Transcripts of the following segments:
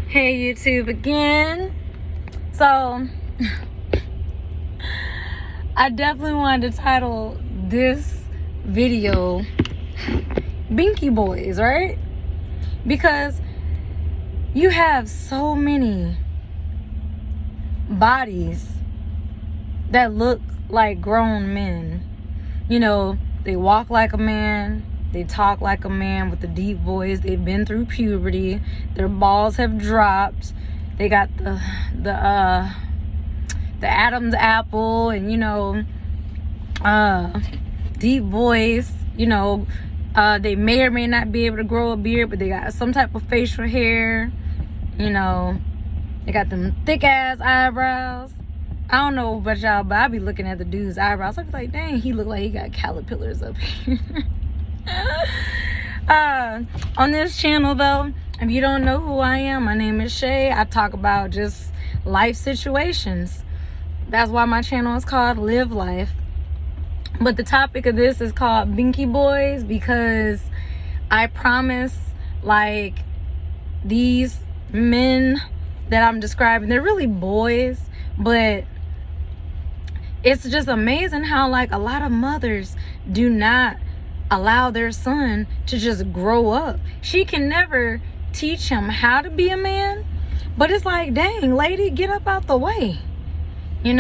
Hey YouTube again. So I definitely wanted to title this video Binky Boys, right? Because you have so many bodies that look like grown men. You know, they walk like a man, they talk like a man with a deep voice. They've been through puberty. Their balls have dropped. They got the Adam's apple, and deep voice. They may or may not be able to grow a beard, but they got some type of facial hair. They got them thick ass eyebrows. I don't know about y'all, but I be looking at the dude's eyebrows. I be like, dang, he look like he got caterpillars up here. On this channel, though, if you don't know who I am, my name is Shay. I talk about just life situations. That's why my channel is called Live Life. But the topic of this is called Binky Boys, because I promise, like, these men that I'm describing, they're really boys, but it's just amazing how, like, a lot of mothers do not allow their son to just grow up. She can never teach him how to be a man, but it's like, dang, lady, get up out the way. These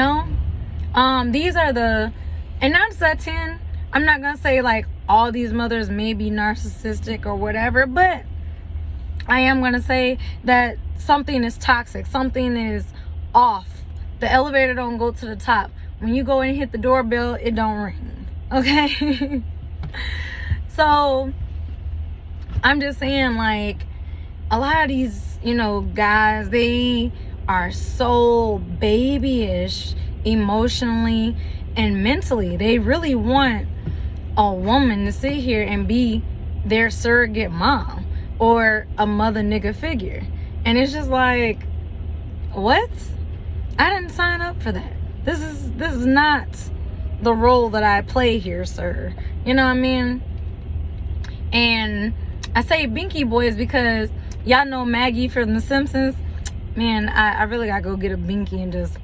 are the, and 9 times out of 10, I'm not gonna say like all these mothers may be narcissistic or whatever, but I am gonna say that something is toxic, something is off. The elevator don't go to the top. When you go and hit the doorbell, it don't ring. Okay? So I'm just saying, like, a lot of these, guys, they are so babyish emotionally and mentally. They really want a woman to sit here and be their surrogate mom or a mother nigga figure. And it's just like, what? I didn't sign up for that. This is not the role that I play here, sir. You know what I mean? And I say Binky Boys because y'all know Maggie from The Simpsons. Man, I really gotta go get a Binky and just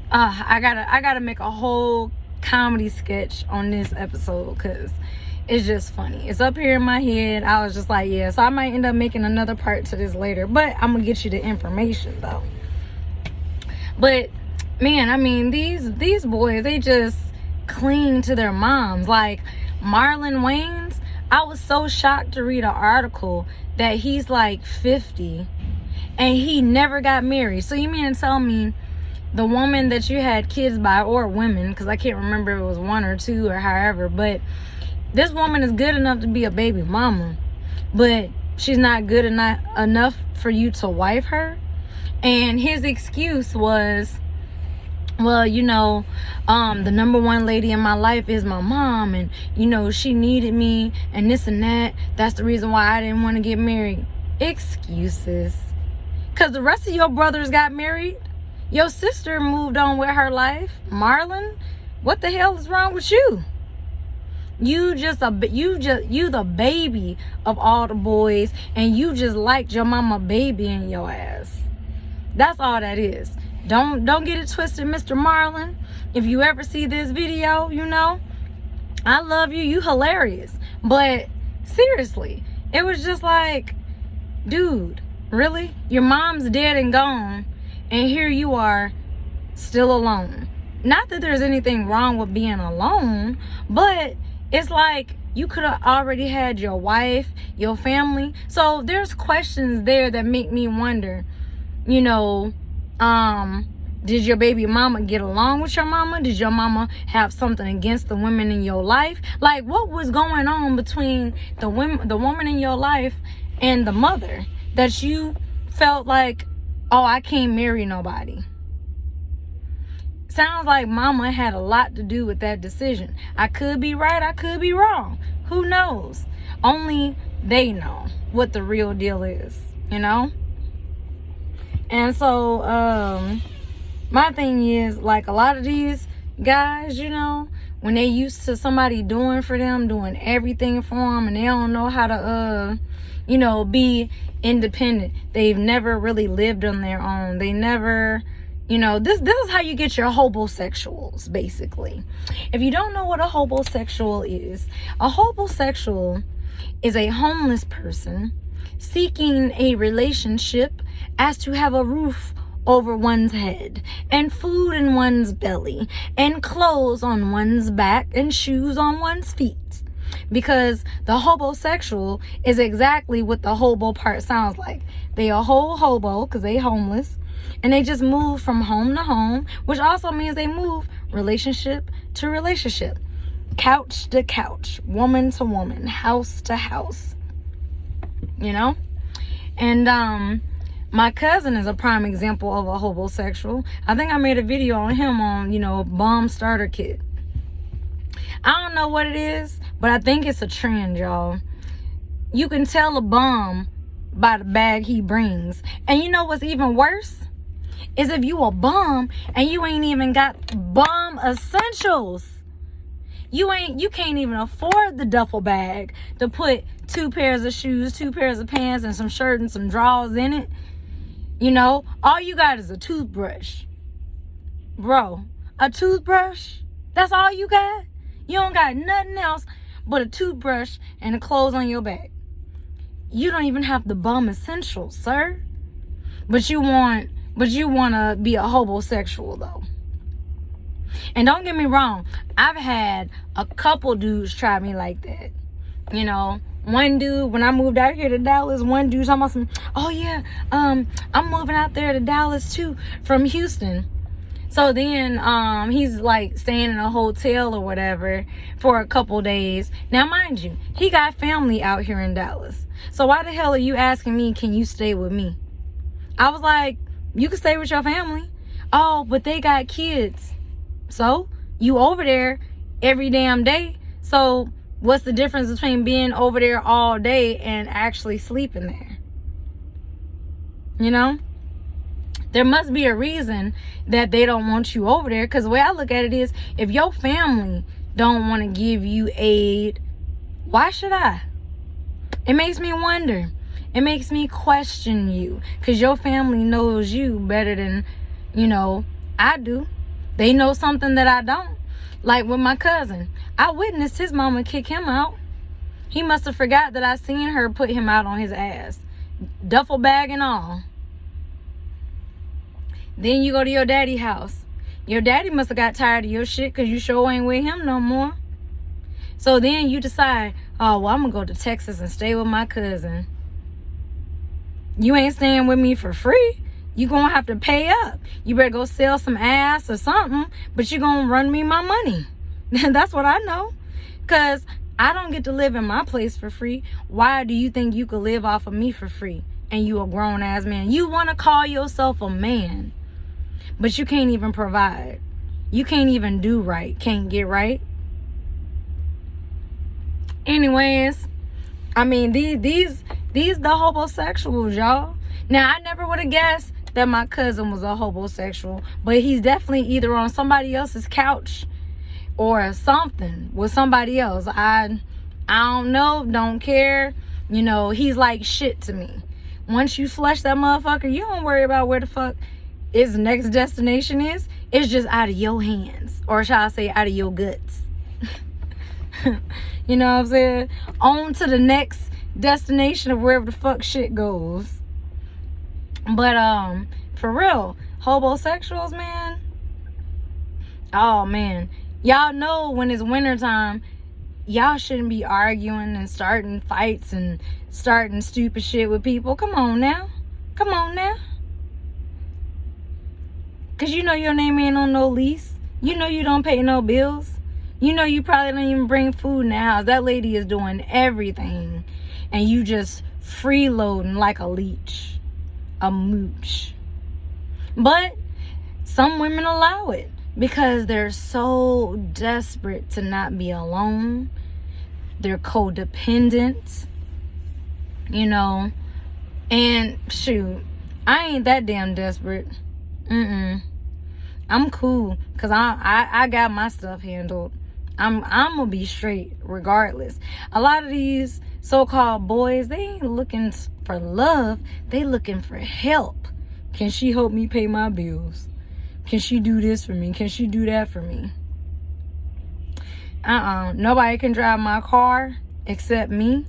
I gotta make a whole comedy sketch on this episode, because it's just funny. It's up here in my head. I was just like, yeah. So I might end up making another part to this later, but I'm gonna get you the information though. But man, I mean, these boys, they just cling to their moms. Like Marlon Wayans, I was so shocked to read an article that he's like 50 and he never got married. So you mean to tell me the woman that you had kids by, or women, because I can't remember if it was one or two or however, but this woman is good enough to be a baby mama, but she's not good enough for you to wife her? And his excuse was, well, the number one lady in my life is my mom, and she needed me and this and that. That's the reason why I didn't want to get married. Excuses. Because the rest of your brothers got married. Your sister moved on with her life. Marlon, what the hell is wrong with you? You the baby of all the boys, and you just liked your mama babying your ass. That's all that is. Don't get it twisted, Mr. Marlon. If you ever see this video, I love you. You hilarious. But seriously, it was just like, dude, really? Your mom's dead and gone, and here you are still alone. Not that there's anything wrong with being alone, but it's like you could have already had your wife, your family. So there's questions there that make me wonder, did your baby mama get along with your mama? Did your mama have something against the women in your life? Like, what was going on between the woman in your life and the mother that you felt like, oh, I can't marry nobody? Sounds like mama had a lot to do with that decision. I could be right, I could be wrong. Who knows? Only they know what the real deal is, And so, my thing is, like, a lot of these guys, when they used to somebody doing for them, doing everything for them, and they don't know how to, be independent. They've never really lived on their own. They never, this is how you get your hobosexuals, basically. If you don't know what a hobosexual is a homeless person seeking a relationship as to have a roof over one's head and food in one's belly and clothes on one's back and shoes on one's feet. Because the hobosexual is exactly what the hobo part sounds like. They a whole hobo because they homeless, and they just move from home to home, which also means they move relationship to relationship, couch to couch, woman to woman, house to house, and my cousin is a prime example of a hobosexual. I think I made a video on him on bomb starter kit. I don't know what it is, but I think it's a trend, y'all. You can tell a bum by the bag he brings. And you know what's even worse? Is if you a bum and you ain't even got bum essentials. You can't even afford the duffel bag to put 2 pairs of shoes, 2 pairs of pants, and some shirt and some drawers in it. All you got is a toothbrush. Bro, a toothbrush? That's all you got? You don't got nothing else but a toothbrush and the clothes on your back. You don't even have the bum essentials, sir. But you want to be a hobosexual, though. And don't get me wrong, I've had a couple dudes try me like that. One dude, when I moved out here to Dallas, one dude talking about some, oh yeah, I'm moving out there to Dallas too from Houston. So then he's like staying in a hotel or whatever for a couple days. Now, mind you, he got family out here in Dallas. So why the hell are you asking me, can you stay with me? I was like, you can stay with your family. Oh, but they got kids. So you over there every damn day. So what's the difference between being over there all day and actually sleeping there? There must be a reason that they don't want you over there. Because the way I look at it is, if your family don't want to give you aid, why should I? It makes me wonder. It makes me question you. Because your family knows you better than, I do. They know something that I don't. Like with my cousin. I witnessed his mama kick him out. He must have forgot that I seen her put him out on his ass. Duffel bag and all. Then you go to your daddy's house. Your daddy must have got tired of your shit because you sure ain't with him no more. So then you decide, oh, well, I'm going to go to Texas and stay with my cousin. You ain't staying with me for free. You going to have to pay up. You better go sell some ass or something, but you going to run me my money. That's what I know. Because I don't get to live in my place for free. Why do you think you could live off of me for free? And you a grown-ass man. You want to call yourself a man, but you can't even provide. You can't even do right. Can't get right. Anyways, these the homosexuals, y'all. Now, I never would have guessed that my cousin was a homosexual, but he's definitely either on somebody else's couch or something with somebody else. I don't know, don't care. He's like shit to me. Once you flush that motherfucker, you don't worry about where the fuck his next destination is. It's just out of your hands. Or shall I say, out of your guts. You know what I'm saying? On to the next destination of wherever the fuck shit goes. But, for real, homosexuals, man. Oh, man. Y'all know when it's wintertime, y'all shouldn't be arguing and starting fights and starting stupid shit with people. Come on now. Come on now. Because you know your name ain't on no lease. You know you don't pay no bills. You know you probably don't even bring food in the house. That lady is doing everything. And you just freeloading like a leech. A mooch. But some women allow it. Because they're so desperate to not be alone. They're codependent. And shoot, I ain't that damn desperate. I'm cool. Because I got my stuff handled. I'm gonna be straight regardless. A lot of these so-called boys, they ain't looking for love. They looking for help. Can she help me pay my bills? Can she do this for me? Can she do that for me? Nobody can drive my car except me.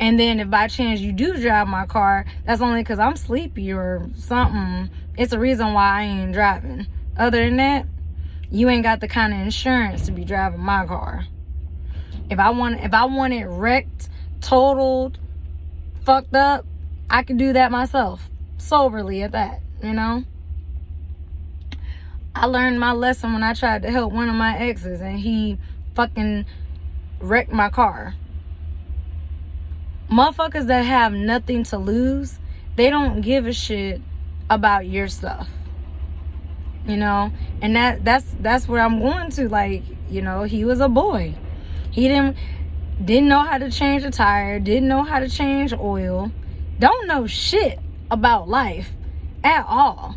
And then if by chance you do drive my car, that's only because I'm sleepy or something. It's a reason why I ain't driving. Other than that, you ain't got the kind of insurance to be driving my car. If I want it wrecked, totaled, fucked up, I could do that myself. Soberly at that, you know? I learned my lesson when I tried to help one of my exes and he fucking wrecked my car. Motherfuckers that have nothing to lose, they don't give a shit about your stuff. You know? And that's where I'm going to. Like, you know, he was a boy. He didn't know how to change a tire, didn't know how to change oil, don't know shit about life at all.